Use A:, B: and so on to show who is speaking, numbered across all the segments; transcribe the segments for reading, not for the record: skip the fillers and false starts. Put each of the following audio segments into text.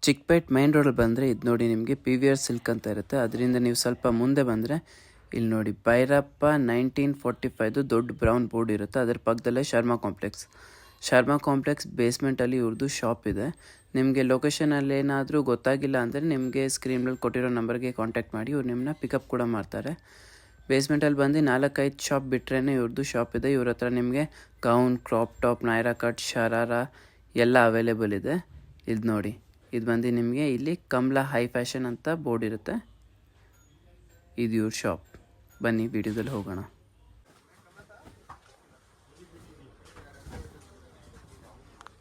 A: Chickpet main ರೋಡಲ್ಲಿ ಬಂದರೆ ಇದು ನೋಡಿ ನಿಮಗೆ PVR ಸಿಲ್ಕ್ ಅಂತ ಇರುತ್ತೆ. ಅದರಿಂದ ನೀವು ಸ್ವಲ್ಪ ಮುಂದೆ ಬಂದರೆ ಇಲ್ಲಿ ನೋಡಿ ಭೈರಪ್ಪ 1945 ದೊಡ್ಡ ಬ್ರೌನ್ ಬೋರ್ಡ್ ಇರುತ್ತೆ. ಅದರ ಪಕ್ಕದಲ್ಲೇ ಶರ್ಮಾ ಕಾಂಪ್ಲೆಕ್ಸ್ ಬೇಸ್ಮೆಂಟಲ್ಲಿ ಇವ್ರದ್ದು ಶಾಪ್ ಇದೆ. ನಿಮಗೆ ಲೊಕೇಶನಲ್ಲಿ ಏನಾದರೂ ಗೊತ್ತಾಗಿಲ್ಲ ಅಂದರೆ ನಿಮಗೆ ಸ್ಕ್ರೀನಲ್ಲಿ ಕೊಟ್ಟಿರೋ ನಂಬರ್ಗೆ ಕಾಂಟ್ಯಾಕ್ಟ್ ಮಾಡಿ, ಇವ್ರು ನಿಮ್ಮನ್ನ ಪಿಕಪ್ ಕೂಡ ಮಾಡ್ತಾರೆ. ಬೇಸ್ಮೆಂಟಲ್ಲಿ ಬಂದು 4-5 ಶಾಪ್ ಬಿಟ್ರೇ ಇವ್ರದ್ದು ಶಾಪ್ ಇದೆ. ಇವ್ರ ಹತ್ರ ನಿಮಗೆ gown, crop top, Naira cut, sharara ಎಲ್ಲ ಅವೈಲೇಬಲ್ ಇದೆ. ಇದು ನೋಡಿ, ಇದು ಬಂದು ನಿಮಗೆ ಇಲ್ಲಿ ಕಮಲಾ ಹೈ ಫ್ಯಾಷನ್ ಅಂತ ಬೋರ್ಡ್ ಇರುತ್ತೆ. ಇದು ಇವ್ರ ಶಾಪ್. ಬನ್ನಿ ವಿಡಿಯೋದಲ್ಲಿ ಹೋಗೋಣ.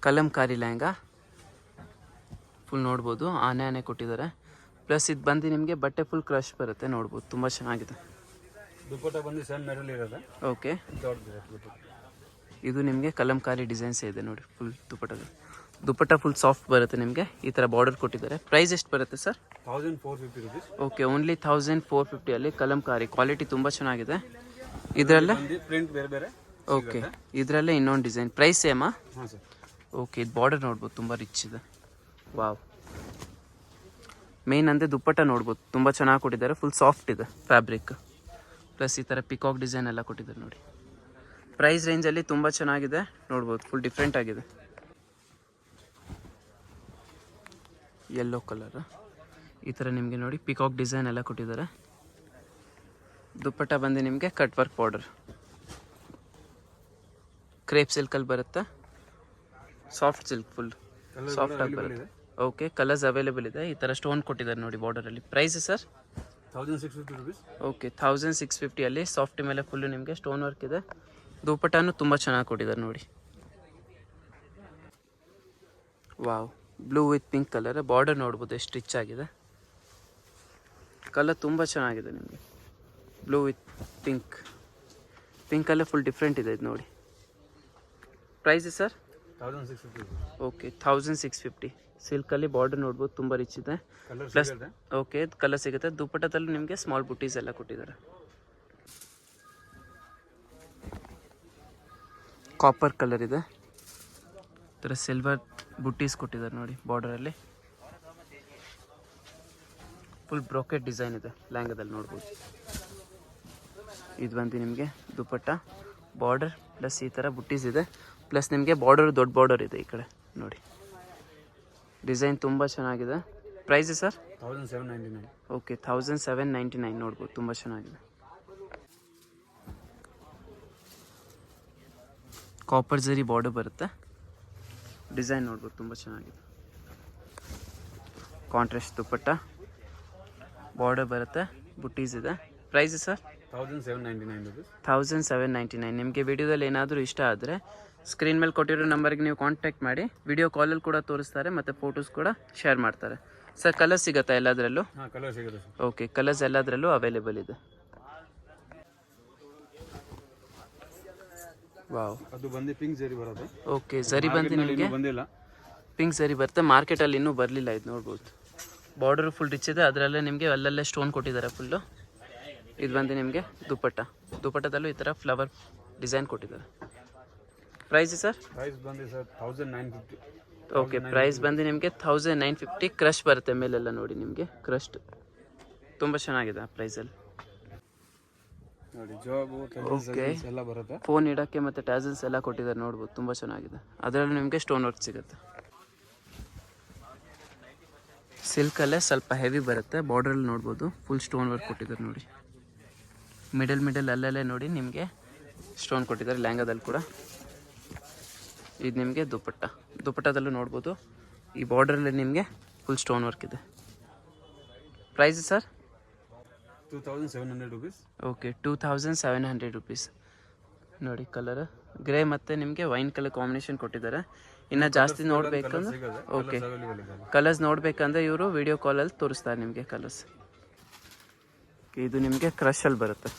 A: ಕಲಂಕಾರಿ ಲೆಹಂಗಾ ಫುಲ್ ನೋಡ್ಬೋದು, ಆನೆ ಕೊಟ್ಟಿದ್ದಾರೆ. ಪ್ಲಸ್ ಇದು ಬಂದು ನಿಮಗೆ ಬಟ್ಟೆ ಫುಲ್ ಕ್ರಶ್ ಬರುತ್ತೆ, ನೋಡ್ಬೋದು ತುಂಬ ಚೆನ್ನಾಗಿದೆ.
B: ದುಪಟ್ಟ ಬಂದು ಸಣ್ಣ ಮೆಟಲ್ ಇರೋದು.
A: ಓಕೆ, ಇದು ನಿಮಗೆ ಕಲಂಕಾರಿ ಡಿಸೈನ್ಸ್ ಇದೆ ನೋಡಿ. ಫುಲ್ ದುಪಟ್ಟ ಫುಲ್ ಸಾಫ್ಟ್ ಬರುತ್ತೆ. ನಿಮಗೆ ಈ ಥರ ಬಾರ್ಡರ್ ಕೊಟ್ಟಿದ್ದಾರೆ. ಪ್ರೈಸ್ ಎಷ್ಟು ಬರುತ್ತೆ ಸರ್?
B: 1450 ರೂಪೀಸ್.
A: ಓಕೆ, ಓನ್ಲಿ 1450 ಅಲ್ಲಿ ಕಲಂಕಾರಿ. ಕ್ವಾಲಿಟಿ ತುಂಬ ಚೆನ್ನಾಗಿದೆ. ಇದರಲ್ಲೇ
B: ಪ್ರಿಂಟ್ ಬೇರೆ ಬೇರೆ.
A: ಓಕೆ, ಇದರಲ್ಲೇ ಇನ್ನೊಂದು ಡಿಸೈನ್. ಪ್ರೈಸ್ ಸೇಮಾ?
B: ಹಾಂ ಸರ್.
A: ಓಕೆ, ಇದು ಬಾರ್ಡರ್ ನೋಡ್ಬೋದು, ತುಂಬ ರಿಚ್ ಇದೆ. ವಾವ್. ಮೇನ್ ಅಂದರೆ ದುಪ್ಪಟ್ಟ ನೋಡ್ಬೋದು, ತುಂಬ ಚೆನ್ನಾಗಿ ಕೊಟ್ಟಿದ್ದಾರೆ. ಫುಲ್ ಸಾಫ್ಟ್ ಇದೆ ಫ್ಯಾಬ್ರಿಕ್. ಪ್ಲಸ್ ಈ ಥರ ಪಿಕಾಕ್ ಡಿಸೈನ್ ಎಲ್ಲ ಕೊಟ್ಟಿದ್ದಾರೆ ನೋಡಿ. ಪ್ರೈಸ್ ರೇಂಜಲ್ಲಿ ತುಂಬ ಚೆನ್ನಾಗಿದೆ, ನೋಡ್ಬೋದು. ಫುಲ್ ಡಿಫ್ರೆಂಟ್ ಆಗಿದೆ. ಯೆಲ್ಲೋ ಕಲರ್ ಈ ಥರ ನಿಮಗೆ ನೋಡಿ ಪಿಕಾಕ್ ಡಿಸೈನ್ ಎಲ್ಲ ಕೊಟ್ಟಿದ್ದಾರೆ. ದುಪ್ಪಟ್ಟ ಬಂದು ನಿಮಗೆ ಕಟ್ ವರ್ಕ್ ಬಾರ್ಡರ್, ಕ್ರೇಪ್ ಸಿಲ್ಕಲ್ಲಿ ಬರುತ್ತೆ. ಸಾಫ್ಟ್ ಸಿಲ್ಕ್, ಫುಲ್ ಸಾಫ್ಟ್ ಆಗಿ ಬರುತ್ತೆ. ಓಕೆ, ಕಲರ್ಸ್ ಅವೈಲೇಬಲ್ ಇದೆ. ಈ ಥರ ಸ್ಟೋನ್ ಕೊಟ್ಟಿದ್ದಾರೆ ನೋಡಿ ಬಾರ್ಡರಲ್ಲಿ. Price sir?
B: 1650 ರೂಪೀಸ್.
A: ಓಕೆ, 1650 ಅಲ್ಲಿ ಸಾಫ್ಟ್ ಮೇಲೆ ಫುಲ್ಲು ನಿಮಗೆ ಸ್ಟೋನ್ ವರ್ಕ್ ಇದೆ. ದುಪ್ಪಟ್ಟನೂ ತುಂಬ ಚೆನ್ನಾಗಿ ಕೊಟ್ಟಿದ್ದಾರೆ ನೋಡಿ. Wow, blue with pink colour. Border ನೋಡ್ಬೋದು ಎಷ್ಟು ರಿಚ್ ಆಗಿದೆ. ಕಲರ್ ತುಂಬ ಚೆನ್ನಾಗಿದೆ ನಿಮಗೆ. ಬ್ಲೂ ವಿತ್ ಪಿಂಕಲ್ಲೇ ಫುಲ್ ಡಿಫ್ರೆಂಟ್ ಇದೆ ಇದು ನೋಡಿ. Price sir?
B: 1650.
A: ಓಕೆ, 1650. ಸಿಲ್ಕಲ್ಲಿ ಬಾರ್ಡರ್ ನೋಡ್ಬೋದು, ತುಂಬ ರಿಚ್ ಇದೆ. ಪ್ಲಸ್ ಓಕೆ, ಕಲರ್ ಸಿಗುತ್ತೆ. ದುಪ್ಪಟ್ಟದಲ್ಲೂ ನಿಮಗೆ ಸ್ಮಾಲ್ ಬುಟ್ಟೀಸ್ ಎಲ್ಲ ಕೊಟ್ಟಿದ್ದಾರೆ. ಕಾಪರ್ ಕಲರ್ ಇದೆ. ಈ ಥರ ಸಿಲ್ವರ್ ಬುಟ್ಟೀಸ್ ಕೊಟ್ಟಿದ್ದಾರೆ ನೋಡಿ ಬಾರ್ಡರಲ್ಲಿ. ಫುಲ್ ಬ್ರೋಕೆಟ್ ಡಿಸೈನ್ ಇದೆ ಲೆಹಂಗಾದಲ್ಲಿ, ನೋಡ್ಬೋದು. ಇದು ಬಂದು ನಿಮಗೆ ದುಪ್ಪಟ್ಟ, ಬಾರ್ಡರ್ ಪ್ಲಸ್ ಈ ಥರ ಬುಟ್ಟೀಸ್ ಇದೆ. ಪ್ಲಸ್ ನಿಮಗೆ ಬಾರ್ಡರ್ ದೊಡ್ಡ ಬಾರ್ಡರ್ ಇದೆ ಈ ಕಡೆ ನೋಡಿ. ಡಿಸೈನ್ ತುಂಬ ಚೆನ್ನಾಗಿದೆ. Price sir?
B: 1799.
A: ಓಕೆ, 1799 ನೋಡ್ಬೋದು, ತುಂಬ ಚೆನ್ನಾಗಿದೆ. ಕಾಪರ್ ಜರಿ ಬಾರ್ಡರ್ ಬರುತ್ತೆ. ಡಿಸೈನ್ ನೋಡ್ಬೋದು, ತುಂಬ ಚೆನ್ನಾಗಿದೆ. ಕಾಂಟ್ರಾಸ್ಟ್ ದುಪ್ಪಟ್ಟ, ಬಾರ್ಡರ್ ಬರುತ್ತೆ, ಬುಟ್ಟೀಸ್ ಇದೆ. Price sir?
B: 1799 ರೂಪೀಸ್.
A: 1799. ನಿಮಗೆ ವಿಡಿಯೋದಲ್ಲಿ ಏನಾದರೂ ಇಷ್ಟ ಆದರೆ ಸ್ಕ್ರೀನ್ ಮೇಲೆ ಕೊಟ್ಟಿರೋ ನಂಬರ್ಗೆ ನೀವು ಕಾಂಟ್ಯಾಕ್ಟ್ ಮಾಡಿ. ವಿಡಿಯೋ ಕಾಲಲ್ಲಿ ಕೂಡ ತೋರಿಸ್ತಾರೆ ಮತ್ತು ಫೋಟೋಸ್ ಕೂಡ ಶೇರ್ ಮಾಡ್ತಾರೆ. ಸರ್, ಕಲರ್ ಸಿಗುತ್ತಾ ಎಲ್ಲದರಲ್ಲೂ?
B: ಹಾಂ, ಕಲರ್ ಸಿಗುತ್ತೆ ಸರ್.
A: ಓಕೆ, ಕಲರ್ಸ್ ಎಲ್ಲದರಲ್ಲೂ ಅವೈಲೇಬಲ್ ಇದೆ. ವಾವ್,
B: ಅದು ಬಂದು ಪಿಂಕ್ ಜರಿ ಬರುತ್ತೆ.
A: ಓಕೆ, ಜರಿ ಬಂದು ನಿಮಗೆ
B: ಬಂದಿಲ್ಲ.
A: ಪಿಂಕ್ ಜರಿ ಬರುತ್ತೆ. ಮಾರ್ಕೆಟಲ್ಲಿ ಇನ್ನೂ ಬರಲಿಲ್ಲ ಇದು, ನೋಡ್ಬೋದು. ಬಾರ್ಡರ್ ಫುಲ್ ರಿಚ್ ಇದೆ. ಅದರಲ್ಲೇ ನಿಮಗೆ ಅಲ್ಲಲ್ಲೇ ಸ್ಟೋನ್ ಕೊಟ್ಟಿದ್ದಾರೆ ಫುಲ್ಲು. ಇದು ಬಂದು ನಿಮಗೆ ದುಪ್ಪಟ್ಟದಲ್ಲೂ ಈ ಥರ ಫ್ಲವರ್ ಡಿಸೈನ್ ಕೊಟ್ಟಿದ್ದಾರೆ. Price sir?
B: ಪ್ರೈಸ್ ಬಂದು ಸರ್ 1950.
A: ಓಕೆ, ಪ್ರೈಸ್ ಬಂದು ನಿಮಗೆ 1950. ಕ್ರಶ್ ಬರುತ್ತೆ ಮೇಲೆಲ್ಲ ನೋಡಿ, ನಿಮಗೆ ಕ್ರಸ್ಟ್ ತುಂಬ ಚೆನ್ನಾಗಿದೆ ಆ ಪ್ರೈಸಲ್ಲಿ
B: ನೋಡಿ. ಜಾಬು
A: ಓಕೆ,
B: ಎಲ್ಲ ಬರುತ್ತೆ.
A: ಫೋನ್ ಇಡೋಕ್ಕೆ ಮತ್ತು ಟ್ಯಾಸಲ್ಸ್ ಎಲ್ಲ ಕೊಟ್ಟಿದ್ದಾರೆ, ನೋಡ್ಬೋದು, ತುಂಬ ಚೆನ್ನಾಗಿದೆ. ಅದರಲ್ಲೂ ನಿಮಗೆ ಸ್ಟೋನ್ ವರ್ಕ್ ಸಿಗುತ್ತೆ. ಸಿಲ್ಕಲ್ಲೇ ಸ್ವಲ್ಪ ಹೆವಿ ಬರುತ್ತೆ. ಬಾರ್ಡ್ರಲ್ಲಿ ನೋಡ್ಬೋದು ಫುಲ್ ಸ್ಟೋನ್ ವರ್ಕ್ ಕೊಟ್ಟಿದ್ದಾರೆ ನೋಡಿ. ಮಿಡಲ್ ಅಲ್ಲಲ್ಲೇ ನೋಡಿ ನಿಮಗೆ ಸ್ಟೋನ್ ಕೊಟ್ಟಿದ್ದಾರೆ ಲೆಹಂಗಾದಲ್ಲಿ ಕೂಡ. ಇದು ನಿಮಗೆ ದುಪ್ಪಟ್ಟದಲ್ಲೂ ನೋಡ್ಬೋದು. ಈ ಬಾರ್ಡ್ರಲ್ಲಿ ನಿಮಗೆ ಫುಲ್ ಸ್ಟೋನ್ ವರ್ಕ್ ಇದೆ. Price sir?
B: 2700 rupees.
A: Okay, 2700 rupees ನೋಡಿ. ಕಲರ್ ಗ್ರೇ ಮತ್ತು ನಿಮಗೆ ವೈನ್ ಕಲರ್ ಕಾಂಬಿನೇಷನ್ ಕೊಟ್ಟಿದ್ದಾರೆ. ಇನ್ನು ಜಾಸ್ತಿ ನೋಡಬೇಕಂದ್ರೆ ಓಕೆ, ಕಲರ್ಸ್ ನೋಡಬೇಕಂದ್ರೆ ಇವರು ವಿಡಿಯೋ ಕಾಲಲ್ಲಿ ತೋರಿಸ್ತಾರೆ ನಿಮಗೆ ಕಲರ್ಸ್. ಇದು ನಿಮಗೆ ಕ್ರಶಲ್ಲಿ ಬರುತ್ತೆ.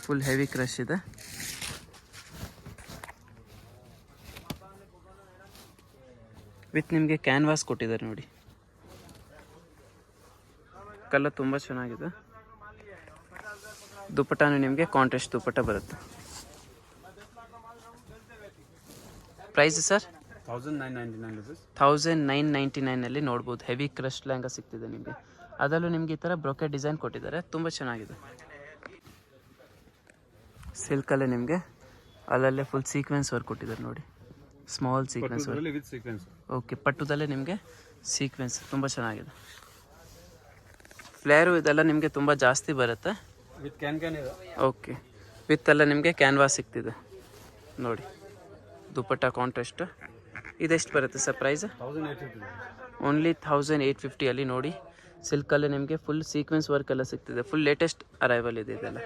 A: ಫುಲ್ ಹೆವಿ ಕ್ರಶ್ ಇದೆ. ವಿತ್ ನಿಮಗೆ ಕ್ಯಾನ್ವಾಸ್ ಕೊಟ್ಟಿದ್ದಾರೆ ನೋಡಿ. ಕಲರ್ ತುಂಬ ಚೆನ್ನಾಗಿದೆ. ದುಪ್ಪಟ್ಟನೂ ನಿಮಗೆ ಕಾಂಟ್ರಾಸ್ಟ್ ದುಪ್ಪಟ್ಟ ಬರುತ್ತೆ. Price sir?
B: 1999 rupees.
A: 1999 ನೋಡ್ಬೋದು. ಹೆವಿ ಕ್ರಶ್ ಲೆಹಂಗಾ ಸಿಗ್ತಿದೆ ನಿಮಗೆ. ಅದರಲ್ಲೂ ನಿಮಗೆ ಈ ಥರ ಬ್ರೊಕೆಟ್ ಡಿಸೈನ್ ಕೊಟ್ಟಿದ್ದಾರೆ, ತುಂಬ ಚೆನ್ನಾಗಿದೆ. ಸಿಲ್ಕಲ್ಲೇ ನಿಮಗೆ ಅಲ್ಲಲ್ಲೇ ಫುಲ್ ಸೀಕ್ವೆನ್ಸ್ ವರ್ಕ್ ಕೊಟ್ಟಿದ್ದಾರೆ ನೋಡಿ, ಸ್ಮಾಲ್ ಸೀಕ್ವೆನ್ಸ್ ವರ್ಕ್.
B: ಪಟ್ಟುದಲ್ಲಿ ವಿತ್ ಸೀಕ್ವೆನ್ಸ್.
A: ಓಕೆ, ಪಟ್ಟುದಲ್ಲೇ ನಿಮಗೆ ಸೀಕ್ವೆನ್ಸ್ ತುಂಬ ಚೆನ್ನಾಗಿದೆ. ಫ್ಲೇರು ಇದೆಲ್ಲ ನಿಮಗೆ ತುಂಬ ಜಾಸ್ತಿ ಬರುತ್ತೆ.
B: ವಿತ್ ಕ್ಯಾನ್ ಇದೆ.
A: ಓಕೆ, ವಿತ್ ಎಲ್ಲ ನಿಮಗೆ ಕ್ಯಾನ್ವಾಸ್ ಸಿಗ್ತಿದೆ ನೋಡಿ. ದುಪ್ಪಟ್ಟ ಕಾಂಟ್ರಾಸ್ಟ್. ಇದೆಷ್ಟು ಬರುತ್ತೆ ಸರ್ ಪ್ರೈಸ್?
B: 1850.
A: ಓನ್ಲಿ 1850 ನೋಡಿ. ಸಿಲ್ಕಲ್ಲೇ ನಿಮಗೆ ಫುಲ್ ಸೀಕ್ವೆನ್ಸ್ ವರ್ಕ್ ಎಲ್ಲ ಸಿಗ್ತಿದೆ. ಫುಲ್ ಲೇಟೆಸ್ಟ್ ಅರೈವಲ್ ಇದೆ ಇದೆಲ್ಲ.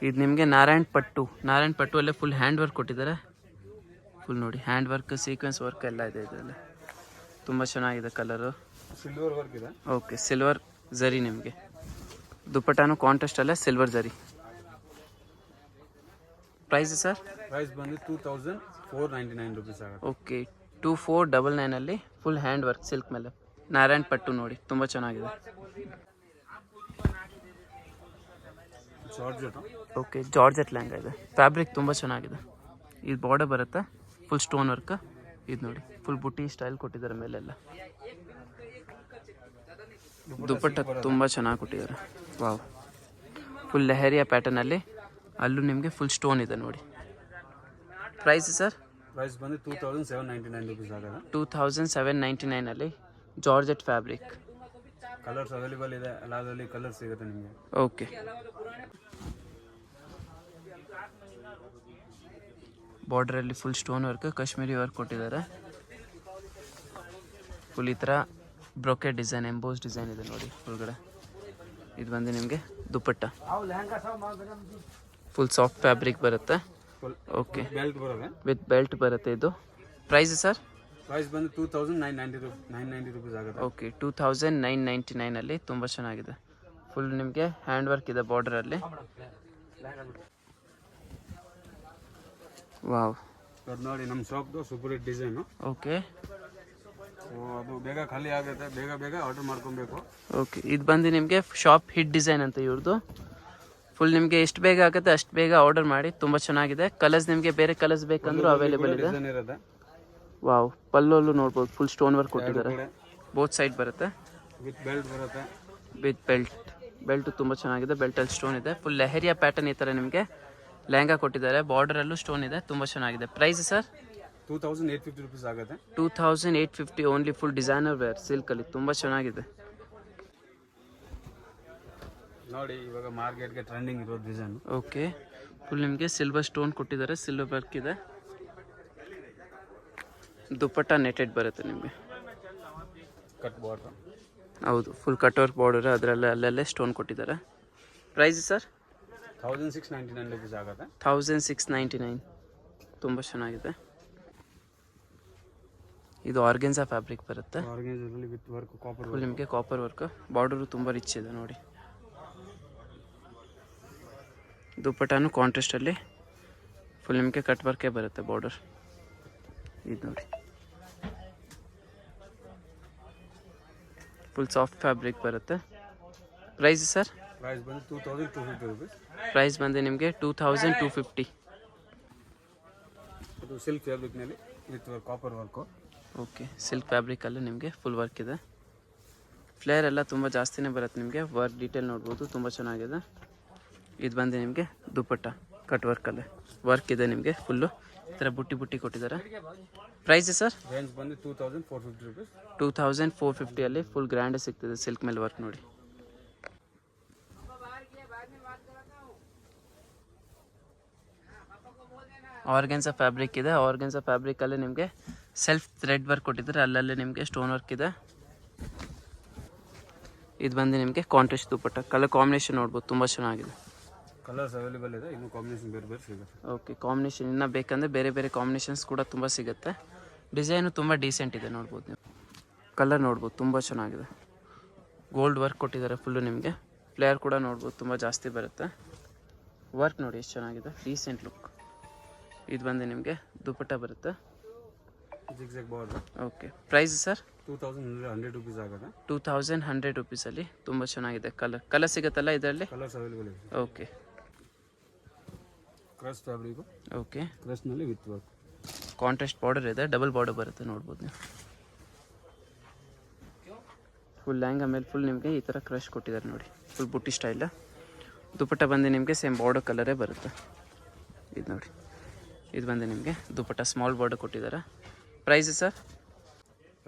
A: ಇದು ನಿಮಗೆ ನಾರಾಯಣ್ ಪಟ್ಟು ಅಲ್ಲೇ ಫುಲ್ ಹ್ಯಾಂಡ್ ವರ್ಕ್ ಕೊಟ್ಟಿದ್ದಾರೆ. ಫುಲ್ ನೋಡಿ, ಹ್ಯಾಂಡ್ ವರ್ಕ್, ಸೀಕ್ವೆನ್ಸ್ ವರ್ಕ್ ಎಲ್ಲ ಇದೆ ಇದೆಲ್ಲ. ತುಂಬ ಚೆನ್ನಾಗಿದೆ ಕಲರು.
B: ಸಿಲ್ವರ್ ವರ್ಕ್ ಇದೆ.
A: ಓಕೆ, ಸಿಲ್ವರ್ ಝರಿ ನಿಮಗೆ. ದುಪ್ಪಟ್ಟಾನು ಕಾಂಟ್ರಾಸ್ಟ್ ಅಲ್ಲೇ silver zari. Price sir?
B: Price ಬಂದು 2499 rupees ಆಗುತ್ತೆ.
A: Okay, 2499 full hand work silk ಮೇಲೆ ನಾರಾಯಣ್ ಪಟ್ಟು ನೋಡಿ, ತುಂಬ ಚೆನ್ನಾಗಿದೆ.
B: ಜಾರ್ಜೆಟ್.
A: ಓಕೆ, ಜಾರ್ಜೆಟ್ ಲೆಹಂಗಾ ಇದೆ. ಫ್ಯಾಬ್ರಿಕ್ ತುಂಬ ಚೆನ್ನಾಗಿದೆ. ಇದು ಬಾರ್ಡರ್ ಬರುತ್ತೆ, ಫುಲ್ ಸ್ಟೋನ್ ವರ್ಕ್. ಇದು ನೋಡಿ, ಫುಲ್ ಬುಟ್ಟಿ ಸ್ಟೈಲ್ ಕೊಟ್ಟಿದ್ದಾರೆ ಮೇಲೆಲ್ಲ. ದುಪ್ಪಟ್ಟ ತುಂಬ ಚೆನ್ನಾಗಿ ಕೊಟ್ಟಿದ್ದಾರೆ. ವಾವ್, ಫುಲ್ ಲೆಹರಿಯಾ ಪ್ಯಾಟರ್ನಲ್ಲಿ ಅಲ್ಲೂ ನಿಮಗೆ ಫುಲ್ ಸ್ಟೋನ್ ಇದೆ ನೋಡಿ. Price sir?
B: ಪ್ರೈಸ್ ಬಂದು 2799 rupees ಆಗುತ್ತೆ.
A: 2799 ಜಾರ್ಜೆಟ್ ಫ್ಯಾಬ್ರಿಕ್.
B: ಕಲರ್ಸ್ ಅವೈಲೇಬಲ್ ಇದೆ, ಎಲ್ಲದರಲ್ಲಿ ಕಲರ್ ಸಿಗುತ್ತೆ ನಿಮಗೆ.
A: ಓಕೆ, ಬಾರ್ಡ್ರಲ್ಲಿ full stone work, Kashmiri work ಕೊಟ್ಟಿದ್ದಾರೆ. ಫುಲ್ ಈ ಥರ ಬ್ರೊಕೆಟ್ ಡಿಸೈನ್, ಎಂಬೋಸ್ ಡಿಸೈನ್ ಇದೆ ನೋಡಿ ಒಳಗಡೆ. ಇದು ಬಂದು ನಿಮಗೆ ದುಪ್ಪಟ್ಟ, ಫುಲ್ ಸಾಫ್ಟ್ ಫ್ಯಾಬ್ರಿಕ್ ಬರುತ್ತೆ. ಓಕೆ,
B: ಬೆಲ್ಟ್ ಬರುತ್ತೆ.
A: ವಿತ್ ಬೆಲ್ಟ್ ಬರುತ್ತೆ. ಇದು ಪ್ರೈಸ್ ಸರ್?
B: ಪ್ರೈಸ್ ಬಂದು 2990 rupees ಆಗುತ್ತೆ.
A: ಓಕೆ, 2999 ತುಂಬ ಚೆನ್ನಾಗಿದೆ. ಫುಲ್ ನಿಮಗೆ ಹ್ಯಾಂಡ್ ವರ್ಕ್ ಇದೆ ಬಾರ್ಡರಲ್ಲಿ. ವಾವ್,
B: ಅದು ನೋಡಿ ನಮ್ಮ ಶಾಪ್ದು ಸೂಪರ್ ಹಿಟ್ ಡಿಸೈನು.
A: ಓಕೆ,
B: ಅದು ಬೇಗ ಖಾಲಿ ಆಗುತ್ತೆ, ಬೇಗ ಆರ್ಡರ್ ಮಾಡ್ಕೊಬೇಕು.
A: ಓಕೆ, ಇದು ಬಂದು ನಿಮಗೆ ಶಾಪ್ ಹಿಟ್ ಡಿಸೈನ್ ಅಂತ ಇವ್ರದ್ದು. ಫುಲ್ ನಿಮಗೆ ಎಷ್ಟು ಬೇಗ ಆಗುತ್ತೆ ಅಷ್ಟು ಬೇಗ ಆರ್ಡರ್ ಮಾಡಿ. ತುಂಬ ಚೆನ್ನಾಗಿದೆ. ಕಲರ್ಸ್ ನಿಮಗೆ ಬೇರೆ ಕಲರ್ಸ್ ಬೇಕಂದ್ರೂ ಅವೈಲೇಬಲ್ ಇದೆ.
B: ಡಿಸೈನ್ ಇರುತ್ತೆ.
A: ವಾವ್, ಪಲ್ಲೋಲ್ಲೂ ನೋಡ್ಬೋದು, ಫುಲ್ ಸ್ಟೋನ್ ವರ್ಕ್ ಕೊಟ್ಟಿದ್ದಾರೆ. ಬೋತ್ ಸೈಡ್ ಬರುತ್ತೆ.
B: ವಿತ್ ಬೆಲ್ಟ್ ಬರುತ್ತೆ.
A: ವಿತ್ ಬೆಲ್ಟ್ ತುಂಬ ಚೆನ್ನಾಗಿದೆ. ಬೆಲ್ಟಲ್ಲಿ ಸ್ಟೋನ್ ಇದೆ. ಫುಲ್ ಲೆಹರಿಯಾ ಪ್ಯಾಟರ್ನ್ ಈ ಥರ ನಿಮಗೆ ಲೆಹಂಗಾ ಕೊಟ್ಟಿದ್ದಾರೆ. ಬಾರ್ಡರಲ್ಲೂ ಸ್ಟೋನ್ ಇದೆ, ತುಂಬ ಚೆನ್ನಾಗಿದೆ. Price sir?
B: 2850 rupees ಆಗುತ್ತೆ.
A: 2850 ಓನ್ಲಿ. ಫುಲ್ ಡಿಸೈನರ್ ವೇರ್ ಸಿಲ್ಕಲ್ಲಿ ತುಂಬ ಚೆನ್ನಾಗಿದೆ
B: ನೋಡಿ. ಇವಾಗ ಮಾರ್ಕೆಟ್ಗೆ ಟ್ರೆಂಡಿಂಗ್ ಇರೋ ಡಿಸೈನ್.
A: ಓಕೆ, ಫುಲ್ ನಿಮಗೆ ಸಿಲ್ವರ್ ಸ್ಟೋನ್ ಕೊಟ್ಟಿದ್ದಾರೆ, ಸಿಲ್ವರ್ ವರ್ಕ್ ಇದೆ. ದುಪ್ಪಟ್ಟ ನೆಟೆಡ್ ಬರುತ್ತೆ ನಿಮಗೆ.
B: Cut border.
A: ಹೌದು, ಫುಲ್ ಕಟ್ ವರ್ಕ್ ಬಾರ್ಡರ್, ಅದರಲ್ಲೇ ಅಲ್ಲಲ್ಲೇ ಸ್ಟೋನ್ ಕೊಟ್ಟಿದ್ದಾರೆ. Price sir?
B: 1699 rupees ಆಗುತ್ತೆ.
A: 1699 ತುಂಬ ಚೆನ್ನಾಗಿದೆ. ಇದು ಆರ್ಗೆನ್ಸಾ ಫ್ಯಾಬ್ರಿಕ್ ಬರುತ್ತೆ.
B: ಆರ್ಗನೈಸರ್ಲಿ ವಿತ್ ವರ್ಕ್, ಕಾಪರ್
A: ಫುಲ್ ನಿಮಗೆ ಕಾಪರ್ ವರ್ಕ್. ಬಾರ್ಡರು ತುಂಬ ರಿಚ್ ಇದೆ ನೋಡಿ. ದುಪ್ಪಟ್ಟಾನು ಕಾಂಟ್ರಾಸ್ಟಲ್ಲಿ ಫುಲ್ ನಿಮಗೆ ಕಟ್ ವರ್ಕೇ ಬರುತ್ತೆ ಬಾರ್ಡರ್. ಇದು ನೋಡಿ, ಫುಲ್ ಸಾಫ್ಟ್ ಫ್ಯಾಬ್ರಿಕ್ ಬರುತ್ತೆ. Price sir?
B: ಪ್ರೈಸ್ ಬಂದು 2250 rupees.
A: ಪ್ರೈಸ್ ಬಂದು ನಿಮಗೆ 2250.
B: ಇದು ಸಿಲ್ಕ್ ಫ್ಯಾಬ್ರಿಕ್ನಲ್ಲಿ with copper work.
A: Okay, silk ಫ್ಯಾಬ್ರಿಕಲ್ಲೂ ನಿಮಗೆ ಫುಲ್ ವರ್ಕ್ ಇದೆ. ಫ್ಲೇರ್ ಎಲ್ಲ ತುಂಬ ಜಾಸ್ತಿನೇ ಬರುತ್ತೆ ನಿಮಗೆ. ವರ್ಕ್ ಡೀಟೇಲ್ ನೋಡ್ಬೋದು, ತುಂಬ ಚೆನ್ನಾಗಿದೆ. ಇದು ಬಂದು ನಿಮಗೆ ದುಪ್ಪಟ್ಟ ಕಟ್ ವರ್ಕಲ್ಲೇ ವರ್ಕ್ ಇದೆ ನಿಮಗೆ. ಫುಲ್ಲು ಈ ಥರ ಬುಟ್ಟಿ ಕೊಟ್ಟಿದ್ದಾರೆ. Price sir?
B: ರೇಂಜ್ ಬಂದು 2450 rupees.
A: 2450 ಫುಲ್ ಗ್ರ್ಯಾಂಡ್ ಸಿಗ್ತದೆ ಸಿಲ್ಕ್ ಮೇಲೆ ವರ್ಕ್ ನೋಡಿ. ಆರ್ಗೆನ್ಸಾ ಫ್ಯಾಬ್ರಿಕ್ ಇದೆ. ಆರ್ಗೆನ್ಸಾ ಫ್ಯಾಬ್ರಿಕಲ್ಲೇ ನಿಮಗೆ ಸೆಲ್ಫ್ ಥ್ರೆಡ್ ವರ್ಕ್ ಕೊಟ್ಟಿದ್ದಾರೆ, ಅಲ್ಲಲ್ಲೇ ನಿಮಗೆ ಸ್ಟೋನ್ ವರ್ಕ್ ಇದೆ. ಇದು ಬಂದು ನಿಮಗೆ ಕಾಂಟ್ರಾಸ್ಟ್ ದುಪ್ಪಟ್ಟ. ಕಲರ್ ಕಾಂಬಿನೇಷನ್ ನೋಡ್ಬೋದು, ತುಂಬ ಚೆನ್ನಾಗಿದೆ.
B: ಕಲರ್ಸ್ ಅವೈಲೇಬಲ್ ಇದೆ, ಇನ್ನು ಕಾಂಬಿನೇಷನ್ ಬೇರೆ ಸಿಗುತ್ತೆ.
A: ಓಕೆ, ಕಾಂಬಿನೇಷನ್ ಇನ್ನೂ ಬೇಕಂದರೆ ಬೇರೆ ಕಾಂಬಿನೇಷನ್ಸ್ ಕೂಡ ತುಂಬ ಸಿಗುತ್ತೆ. ಡಿಸೈನು ತುಂಬ ಡೀಸೆಂಟ್ ಇದೆ ನೋಡ್ಬೋದು ನೀವು. ಕಲರ್ ನೋಡ್ಬೋದು, ತುಂಬ ಚೆನ್ನಾಗಿದೆ. ಗೋಲ್ಡ್ ವರ್ಕ್ ಕೊಟ್ಟಿದ್ದಾರೆ ಫುಲ್ಲು ನಿಮಗೆ. ಫ್ಲೇಯರ್ ಕೂಡ ನೋಡ್ಬೋದು, ತುಂಬ ಜಾಸ್ತಿ ಬರುತ್ತೆ. ವರ್ಕ್ ನೋಡಿ ಎಷ್ಟು ಚೆನ್ನಾಗಿದೆ, ಡೀಸೆಂಟ್ ಲುಕ್. ಇದು ಬಂದು ನಿಮಗೆ ದುಪ್ಪಟ್ಟ ಬರುತ್ತೆ.
B: Zigzag border.
A: Okay, price sir?
B: 2100 rupees ಆಗುತ್ತೆ.
A: 2100 rupeesಲ್ಲಿ ತುಂಬ ಚೆನ್ನಾಗಿದೆ. ಕಲರ್ ಸಿಗುತ್ತಲ್ಲ ಇದರಲ್ಲಿ?
B: ಕಲರ್ಸ್ ಅವೈಲೇಬಲ್ ಇದೆ.
A: Okay,
B: crush fabric,
A: okay.
B: ಕ್ರಶ್ನಲ್ಲಿ ವಿತ್ ವರ್ಕ್.
A: ಕಾಂಟ್ರಾಸ್ಟ್ ಬಾರ್ಡರ್ ಇದೆ, ಡಬಲ್ ಬಾರ್ಡರ್ ಬರುತ್ತೆ ನೋಡ್ಬೋದು ನೀವು. ಫುಲ್ ಲ್ಯಾಂಗಾ ಮೇಲೆ ಫುಲ್ ನಿಮಗೆ ಈ ಥರ ಕ್ರಶ್ ಕೊಟ್ಟಿದ್ದಾರೆ ನೋಡಿ, ಫುಲ್ ಬುಟ್ಟಿ ಸ್ಟೈಲ್. ದುಪಟ್ಟ ಬಂದು ನಿಮಗೆ ಸೇಮ್ ಬಾರ್ಡರ್ ಕಲರೇ ಬರುತ್ತೆ. ಇದು ನೋಡಿ, ಇದು ಬಂದು ನಿಮಗೆ ದುಪಟ್ಟ ಸ್ಮಾಲ್ ಬಾರ್ಡರ್ ಕೊಟ್ಟಿದ್ದಾರೆ. Price sir?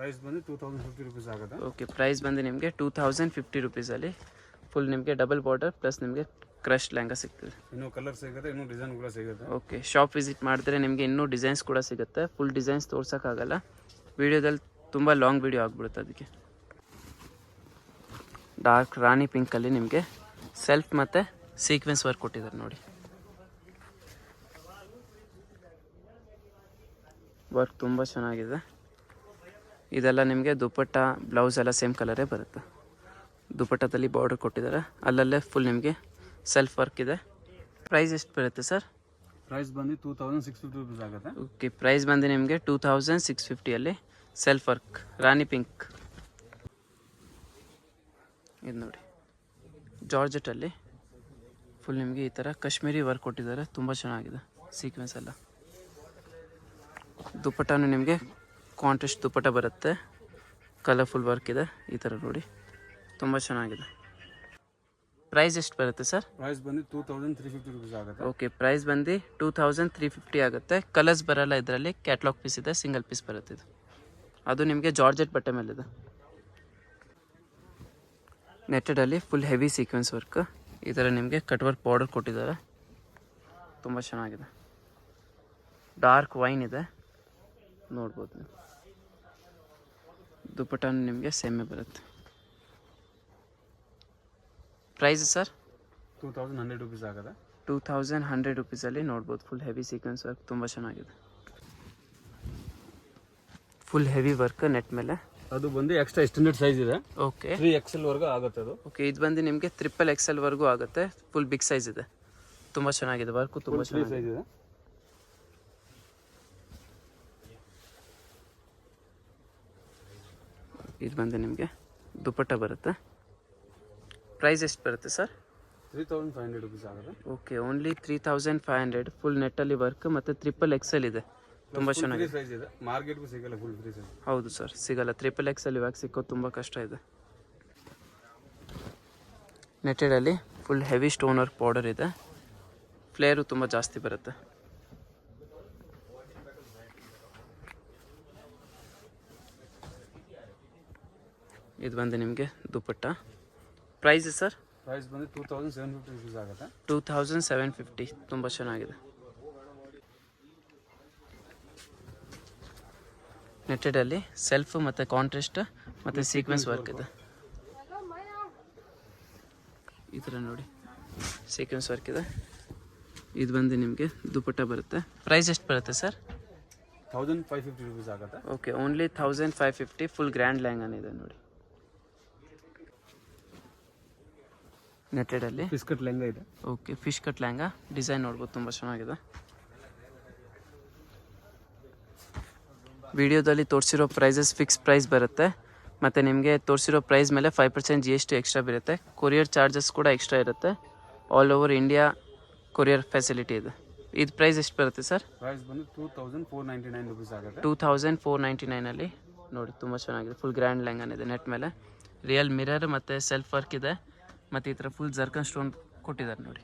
B: ಪ್ರೈಸ್ ಬಂದು 2050 rupees ಆಗುತ್ತೆ.
A: ಓಕೆ, ಪ್ರೈಸ್ ಬಂದು ನಿಮಗೆ 2050 rupeesಲ್ಲಿ ಫುಲ್ ನಿಮಗೆ ಡಬಲ್ ಬಾರ್ಡರ್ ಪ್ಲಸ್ ನಿಮಗೆ ಕ್ರಶ್ ಲೆಹಂಗಾ ಸಿಗ್ತದೆ.
B: ಇನ್ನೂ ಕಲರ್ ಸಿಗುತ್ತೆ, ಇನ್ನೂ ಡಿಸೈನ್ ಕೂಡ ಸಿಗುತ್ತೆ.
A: ಓಕೆ, ಶಾಪ್ ವಿಸಿಟ್ ಮಾಡಿದ್ರೆ ನಿಮಗೆ ಇನ್ನೂ ಡಿಸೈನ್ಸ್ ಕೂಡ ಸಿಗುತ್ತೆ. ಫುಲ್ ಡಿಸೈನ್ಸ್ ತೋರ್ಸೋಕ್ಕಾಗಲ್ಲ, ವೀಡಿಯೋದಲ್ಲಿ ತುಂಬ ಲಾಂಗ್ ವೀಡಿಯೋ ಆಗಿಬಿಡುತ್ತೆ. ಅದಕ್ಕೆ ಡಾರ್ಕ್ ರಾಣಿ ಪಿಂಕಲ್ಲಿ ನಿಮಗೆ ಸೆಲ್ಫ್ ಮತ್ತು ಸೀಕ್ವೆನ್ಸ್ ವರ್ಕ್ ಕೊಟ್ಟಿದ್ದಾರೆ ನೋಡಿ. ವರ್ಕ್ ತುಂಬ ಚೆನ್ನಾಗಿದೆ. ಇದೆಲ್ಲ ನಿಮಗೆ ದುಪಟ್ಟ ಬ್ಲೌಸ್ ಎಲ್ಲ ಸೇಮ್ ಕಲರೇ ಬರುತ್ತೆ. ದುಪಟ್ಟದಲ್ಲಿ ಬಾರ್ಡರ್ ಕೊಟ್ಟಿದ್ದಾರೆ, ಅಲ್ಲಲ್ಲೇ ಫುಲ್ ನಿಮಗೆ ಸೆಲ್ಫ್ ವರ್ಕ್ ಇದೆ. ಪ್ರೈಸ್ ಎಷ್ಟು ಬರುತ್ತೆ ಸರ್?
B: ಪ್ರೈಸ್ ಬಂದು 2650 rupees ಆಗುತ್ತೆ.
A: ಓಕೆ, ಪ್ರೈಸ್ ಬಂದು ನಿಮಗೆ 2650ಅಲ್ಲಿ ಸೆಲ್ಫ್ ವರ್ಕ್ ರಾಣಿ ಪಿಂಕ್. ಇದು ನೋಡಿ, ಜಾರ್ಜೆಟಲ್ಲಿ ಫುಲ್ ನಿಮಗೆ ಈ ಥರ ಕಾಶ್ಮೀರಿ ವರ್ಕ್ ಕೊಟ್ಟಿದ್ದಾರೆ, ತುಂಬ ಚೆನ್ನಾಗಿದೆ ಸೀಕ್ವೆನ್ಸ್ ಎಲ್ಲ. ದುಪಟ್ಟನೂ ನಿಮಗೆ ಕಾಂಟ್ರಾಸ್ಟ್ ದುಪಟ್ಟ ಬರುತ್ತೆ, ಕಲರ್ಫುಲ್ ವರ್ಕ್ ಇದೆ ಈ ಥರ ನೋಡಿ, ತುಂಬ ಚೆನ್ನಾಗಿದೆ. ಪ್ರೈಸ್ ಎಷ್ಟು ಬರುತ್ತೆ ಸರ್?
B: ಪ್ರೈಸ್ ಬಂದು 2350 rupees ಆಗುತ್ತೆ.
A: ಓಕೆ, ಪ್ರೈಸ್ ಬಂದು 2350 ಆಗುತ್ತೆ. ಕಲರ್ಸ್ ಬರಲ್ಲ ಇದರಲ್ಲಿ, ಕ್ಯಾಟ್ಲಾಗ್ ಪೀಸ್ ಇದೆ, ಸಿಂಗಲ್ ಪೀಸ್ ಬರುತ್ತೆ ಇದು. ಅದು ನಿಮಗೆ ಜಾರ್ಜೆಟ್ ಬಟ್ಟೆ ಮೇಲಿದೆ. ನೆಟ್ಟೆಡಲ್ಲಿ ಫುಲ್ ಹೆವಿ ಸೀಕ್ವೆನ್ಸ್ ವರ್ಕ್, ಈ ಥರ ನಿಮಗೆ ಕಟ್ ವರ್ಕ್ ಬಾರ್ಡರ್ ಕೊಟ್ಟಿದ್ದಾರೆ, ತುಂಬ ಚೆನ್ನಾಗಿದೆ. ಡಾರ್ಕ್ ವೈನ್ ಇದೆ ನೋಡ್ಬೋದು ನೀವು. ದುಪಟ್ಟನು ನಿಮಗೆ ಸೇಮೇ ಬರುತ್ತೆ. Price sir?
B: 2100 rupees ಆಗುತ್ತೆ.
A: 2100 rupeesಲ್ಲಿ ನೋಡ್ಬೋದು. ಫುಲ್ ಹೆವಿ ಸೀಕ್ವೆನ್ಸ್ ವರ್ಕ್, ತುಂಬ ಚೆನ್ನಾಗಿದೆ. ಫುಲ್ ಹೆವಿ ವರ್ಕ್ ನೆಟ್ ಮೇಲೆ.
B: ಅದು ಬಂದು ಎಕ್ಸ್ಟ್ರಾ ಎಕ್ಸ್ಟೆಂಡೆಡ್ ಸೈಜ್ ಇದೆ.
A: ಓಕೆ,
B: 3XL ವರ್ಗೂ ಆಗುತ್ತೆ ಅದು.
A: ಓಕೆ, ಇದು ಬಂದು ನಿಮಗೆ XXL ವರ್ಗೂ ಆಗುತ್ತೆ. ಫುಲ್ ಬಿಗ್ ಸೈಜ್ ಇದೆ, ತುಂಬ ಚೆನ್ನಾಗಿದೆ ವರ್ಕು, ತುಂಬ ಚೆನ್ನಾಗಿದೆ.
B: ಸೈಜ್ ಇದೆ.
A: ಇದು ಬಂದು ನಿಮಗೆ ದುಪಟ್ಟ ಬರುತ್ತೆ. ಪ್ರೈಸ್ ಎಷ್ಟು ಬರುತ್ತೆ ಸರ್?
B: 3500 rupees ಆಗುತ್ತೆ.
A: Okay, only 3500. ಫುಲ್ ನೆಟ್ಟಲ್ಲಿ ವರ್ಕ್ ಮತ್ತು XXL ಇದೆ, ತುಂಬ ಚೆನ್ನಾಗಿದೆ.
B: ಸೈಜ್ ಇದೆ, ಮಾರ್ಕೆಟ್ಗೂ ಸಿಗಲ್ಲ ಫುಲ್ ಫ್ರೀ ಸೈಜ್.
A: ಹೌದು ಸರ್, ಸಿಗಲ್ಲ. XXL ಇವಾಗ ಸಿಕ್ಕೋದು ತುಂಬ ಕಷ್ಟ ಇದೆ. ನೆಟ್ಟೆಡಲ್ಲಿ full heavy stone work border ಇದೆ, ಫ್ಲೇರು ತುಂಬ ಜಾಸ್ತಿ ಬರುತ್ತೆ. ಇದು ಬಂದು ನಿಮಗೆ ದುಪಟ್ಟ. Price sir?
B: ಪ್ರೈಸ್ ಬಂದು 2750 rupees ಆಗುತ್ತೆ.
A: 2750, ತುಂಬ ಚೆನ್ನಾಗಿದೆ. ನೆಟ್ಟೆಡಲ್ಲಿ ಸೆಲ್ಫ್ ಮತ್ತು ಕಾಂಟ್ರಾಸ್ಟ್ ಮತ್ತು ಸೀಕ್ವೆನ್ಸ್ ವರ್ಕ್ ಇದೆ. ಈ ಥರ ನೋಡಿ, ಸೀಕ್ವೆನ್ಸ್ ವರ್ಕ್ ಇದೆ. ಇದು ಬಂದು ನಿಮಗೆ ದುಪಟ್ಟ ಬರುತ್ತೆ. ಪ್ರೈಸ್ ಎಷ್ಟು ಬರುತ್ತೆ ಸರ್?
B: 1550 rupees ಆಗುತ್ತೆ.
A: Okay, only 1550. ಫುಲ್ ಗ್ರ್ಯಾಂಡ್ ಲೆಹಂಗಾನಿದೆ ನೋಡಿ. ನೆಟ್ಟೆಡಲ್ಲಿ
B: ಫಿಶ್ ಕಟ್ ಲೆಹಂಗಾ ಇದೆ.
A: Okay, fish cut lehenga design ನೋಡ್ಬೋದು, ತುಂಬ ಚೆನ್ನಾಗಿದೆ. ವಿಡಿಯೋದಲ್ಲಿ ತೋರಿಸಿರೋ ಪ್ರೈಸಸ್ ಫಿಕ್ಸ್ ಪ್ರೈಸ್ ಬರುತ್ತೆ, ಮತ್ತು ನಿಮಗೆ ತೋರಿಸಿರೋ ಪ್ರೈಸ್ ಮೇಲೆ 5% GST ಎಕ್ಸ್ಟ್ರಾ ಬರುತ್ತೆ. ಕೊರಿಯರ್ ಚಾರ್ಜಸ್ ಕೂಡ ಎಕ್ಸ್ಟ್ರಾ ಇರುತ್ತೆ. All over India courier facility ಇದೆ. ಇದು ಪ್ರೈಸ್ ಎಷ್ಟು ಬರುತ್ತೆ ಸರ್?
B: ಪ್ರೈಸ್ ಬಂದು 2499 rupees ಆಗುತ್ತೆ.
A: 2499ಅಲ್ಲಿ ನೋಡಿ, ತುಂಬ ಚೆನ್ನಾಗಿದೆ. ಫುಲ್ ಗ್ರ್ಯಾಂಡ್ ಲೆಹಂಗಾನಿದೆ, ನೆಟ್ ಮೇಲೆ ರಿಯಲ್ ಮಿರರ್ ಮತ್ತು ಸೆಲ್ಫ್ ವರ್ಕ್ ಇದೆ, ಮತ್ತು ಈ ಥರ ಫುಲ್ ಜರ್ಕನ್ ಸ್ಟೋನ್ ಕೊಟ್ಟಿದ್ದಾರೆ ನೋಡಿ.